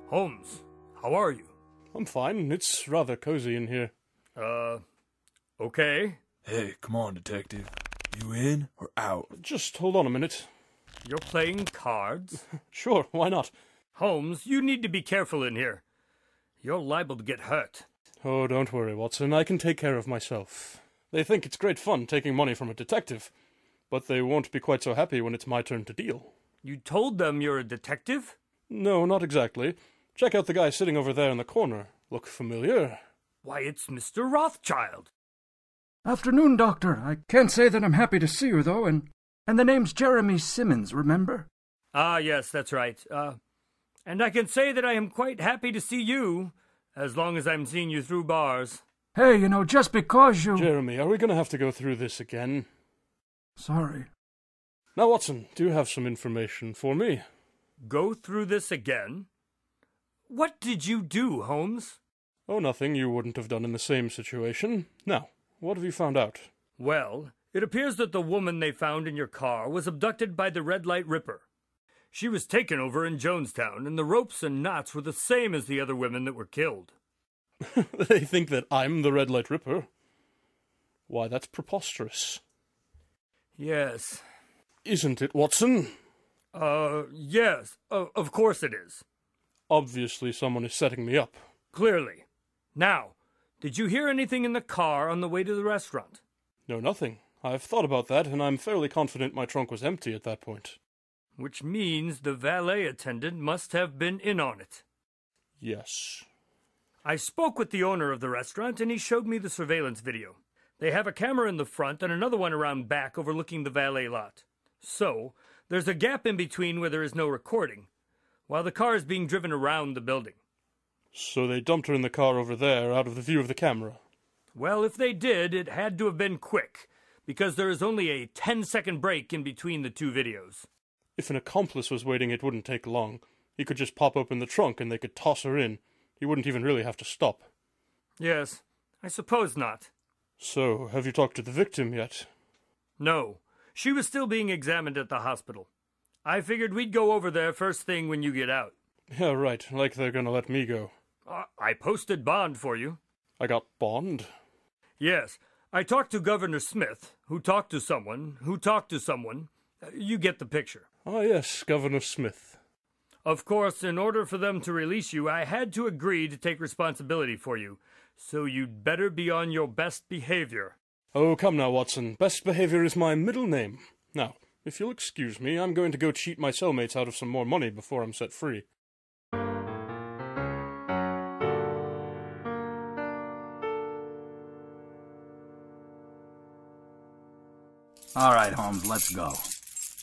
Holmes, how are you? I'm fine. It's rather cozy in here. Okay. Hey, come on, detective. You in or out? Just hold on a minute. You're playing cards? Sure, why not? Holmes, you need to be careful in here. You're liable to get hurt. Oh, don't worry, Watson. I can take care of myself. They think it's great fun taking money from a detective, but they won't be quite so happy when it's my turn to deal. You told them you're a detective? No, not exactly. Check out the guy sitting over there in the corner. Look familiar? Why, it's Mr. Rothschild. Afternoon, Doctor. I can't say that I'm happy to see you, though, and the name's Jeremy Simmons, remember? Ah, yes, that's right. And I can say that I am quite happy to see you, as long as I'm seeing you through bars. Hey, just because you... Jeremy, are we going to have to go through this again? Sorry. Now, Watson, do you have some information for me? Go through this again? What did you do, Holmes? Oh, nothing you wouldn't have done in the same situation. Now, what have you found out? Well, it appears that the woman they found in your car was abducted by the Red Light Ripper. She was taken over in Jonestown, and the ropes and knots were the same as the other women that were killed. They think that I'm the Red Light Ripper? Why, that's preposterous. Yes. Isn't it, Watson? Yes. Of course it is. Obviously someone is setting me up. Clearly. Now, did you hear anything in the car on the way to the restaurant? No, nothing. I've thought about that, and I'm fairly confident my trunk was empty at that point. Which means the valet attendant must have been in on it. Yes. I spoke with the owner of the restaurant, and he showed me the surveillance video. They have a camera in the front and another one around back overlooking the valet lot. So, there's a gap in between where there is no recording, while the car is being driven around the building. So they dumped her in the car over there, out of the view of the camera. Well, if they did, it had to have been quick, because there is only a 10-second break in between the two videos. If an accomplice was waiting, it wouldn't take long. He could just pop open the trunk and they could toss her in. He wouldn't even really have to stop. Yes, I suppose not. So, have you talked to the victim yet? No, she was still being examined at the hospital. I figured we'd go over there first thing when you get out. Yeah, right, like they're gonna let me go. I posted bond for you. I got bond? Yes, I talked to Governor Smith, who talked to someone, who talked to someone. You get the picture. Ah, yes, Governor Smith. Of course, in order for them to release you, I had to agree to take responsibility for you, so you'd better be on your best behavior. Oh, come now, Watson. Best behavior is my middle name. Now, if you'll excuse me, I'm going to go cheat my cellmates out of some more money before I'm set free. All right, Holmes, let's go.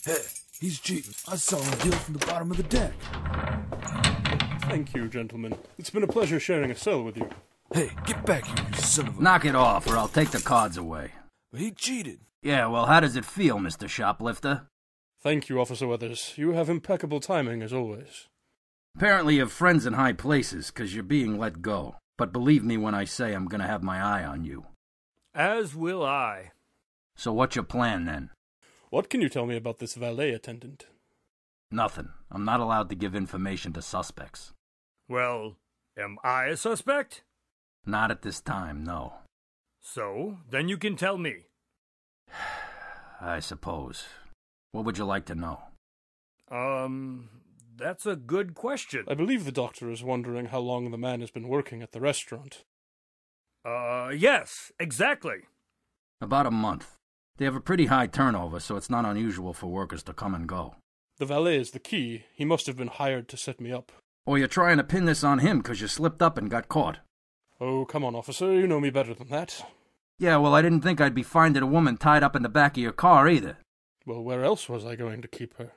Hey, he's cheating. I saw him deal from the bottom of the deck. Thank you, gentlemen. It's been a pleasure sharing a cell with you. Hey, get back here, you son of a... Knock it off, or I'll take the cards away. But he cheated. Yeah, well, how does it feel, Mr. Shoplifter? Thank you, Officer Weathers. You have impeccable timing, as always. Apparently you have friends in high places, 'cause you're being let go. But believe me when I say I'm gonna have my eye on you. As will I. So what's your plan, then? What can you tell me about this valet attendant? Nothing. I'm not allowed to give information to suspects. Well, am I a suspect? Not at this time, no. So, then you can tell me. I suppose. What would you like to know? That's a good question. I believe the doctor is wondering how long the man has been working at the restaurant. Yes, exactly. About a month. They have a pretty high turnover, so it's not unusual for workers to come and go. The valet is the key. He must have been hired to set me up. Or you're trying to pin this on him 'cause you slipped up and got caught. Oh, come on, officer. You know me better than that. Yeah, well, I didn't think I'd be finding a woman tied up in the back of your car either. Well, where else was I going to keep her?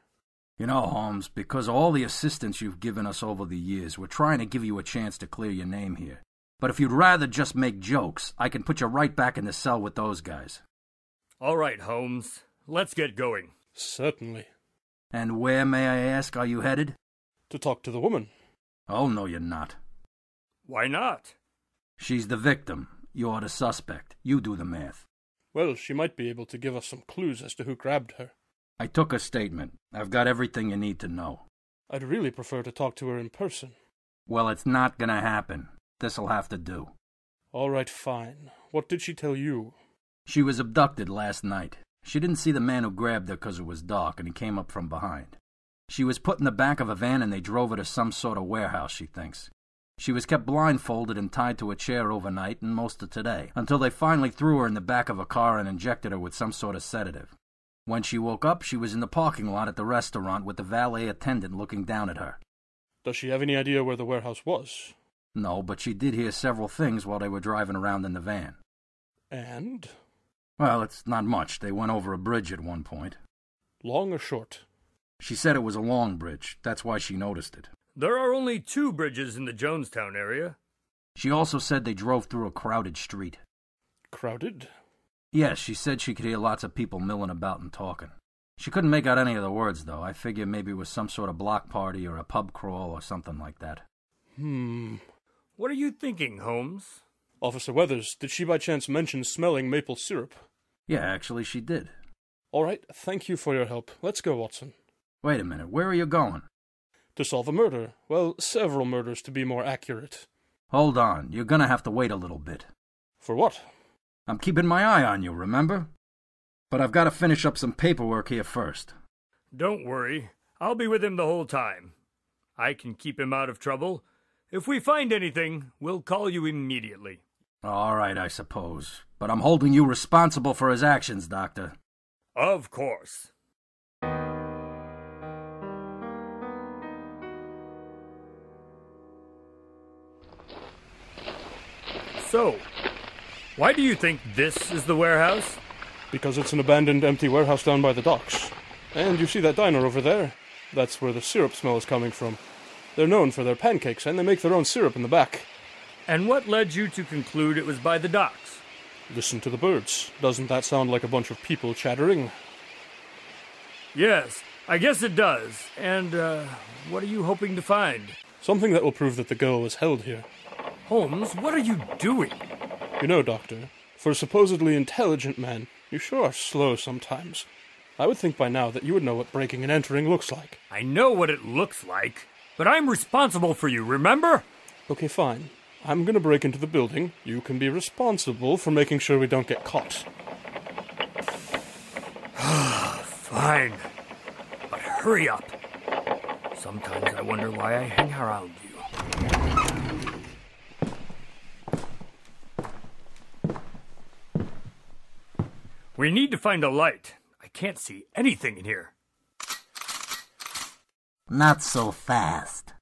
You know, Holmes, because of all the assistance you've given us over the years, we're trying to give you a chance to clear your name here. But if you'd rather just make jokes, I can put you right back in the cell with those guys. All right, Holmes. Let's get going. Certainly. And where, may I ask, are you headed? To talk to the woman. Oh, no, you're not. Why not? She's the victim. You're the suspect. You do the math. Well, she might be able to give us some clues as to who grabbed her. I took a statement. I've got everything you need to know. I'd really prefer to talk to her in person. Well, it's not gonna happen. This'll have to do. All right, fine. What did she tell you? She was abducted last night. She didn't see the man who grabbed her because it was dark and he came up from behind. She was put in the back of a van and they drove her to some sort of warehouse, she thinks. She was kept blindfolded and tied to a chair overnight and most of today, until they finally threw her in the back of a car and injected her with some sort of sedative. When she woke up, she was in the parking lot at the restaurant with the valet attendant looking down at her. Does she have any idea where the warehouse was? No, but she did hear several things while they were driving around in the van. And? Well, it's not much. They went over a bridge at one point. Long or short? She said it was a long bridge. That's why she noticed it. There are only 2 bridges in the Jonestown area. She also said they drove through a crowded street. Crowded? Yes, she said she could hear lots of people milling about and talking. She couldn't make out any of the words, though. I figure maybe it was some sort of block party or a pub crawl or something like that. What are you thinking, Holmes? Officer Weathers, did she by chance mention smelling maple syrup? Yeah, actually she did. All right, thank you for your help. Let's go, Watson. Wait a minute, where are you going? To solve a murder. Well, several murders to be more accurate. Hold on, you're gonna have to wait a little bit. For what? I'm keeping my eye on you, remember? But I've got to finish up some paperwork here first. Don't worry. I'll be with him the whole time. I can keep him out of trouble. If we find anything, we'll call you immediately. All right, I suppose. But I'm holding you responsible for his actions, Doctor. Of course. So, why do you think this is the warehouse? Because it's an abandoned, empty warehouse down by the docks. And you see that diner over there? That's where the syrup smell is coming from. They're known for their pancakes, and they make their own syrup in the back. And what led you to conclude it was by the docks? Listen to the birds. Doesn't that sound like a bunch of people chattering? Yes, I guess it does. And, what are you hoping to find? Something that will prove that the girl was held here. Holmes, what are you doing? You know, Doctor, for a supposedly intelligent man, you sure are slow sometimes. I would think by now that you would know what breaking and entering looks like. I know what it looks like, but I'm responsible for you, remember? Okay, fine. I'm gonna break into the building. You can be responsible for making sure we don't get caught. Fine. But hurry up. Sometimes I wonder why I hang around you. We need to find a light. I can't see anything in here. Not so fast.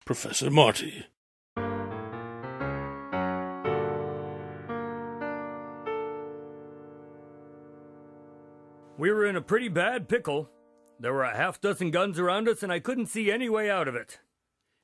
Professor Marty. We were in a pretty bad pickle. There were a half dozen guns around us, and I couldn't see any way out of it.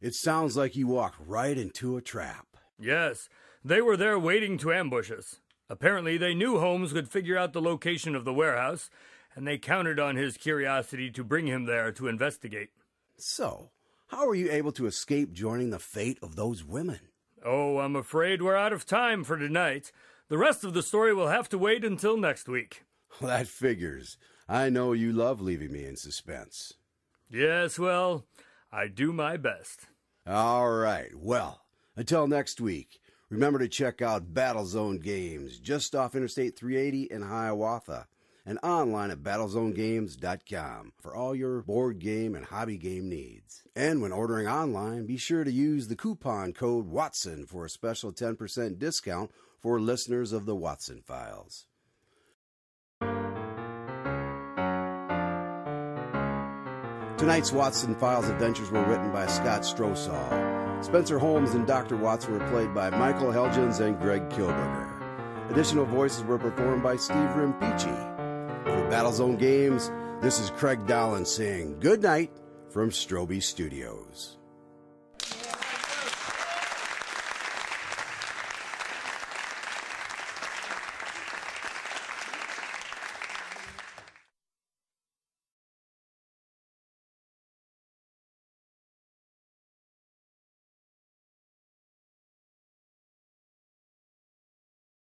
It sounds like you walked right into a trap. Yes, they were there waiting to ambush us. Apparently, they knew Holmes would figure out the location of the warehouse, and they counted on his curiosity to bring him there to investigate. So, how were you able to escape joining the fate of those women? Oh, I'm afraid we're out of time for tonight. The rest of the story will have to wait until next week. Well, that figures. I know you love leaving me in suspense. Yes, well, I do my best. All right, well, until next week, remember to check out Battlezone Games just off Interstate 380 in Hiawatha and online at battlezonegames.com for all your board game and hobby game needs. And when ordering online, be sure to use the coupon code WATSON for a special 10% discount for listeners of the Watson Files. Tonight's Watson Files adventures were written by Scott Strosahl. Spencer Holmes and Dr. Watson were played by Michael Helgens and Greg Kilberger. Additional voices were performed by Steve Rimpici. For Battlezone Games, this is Craig Dahlen saying good night from Strobe Studios.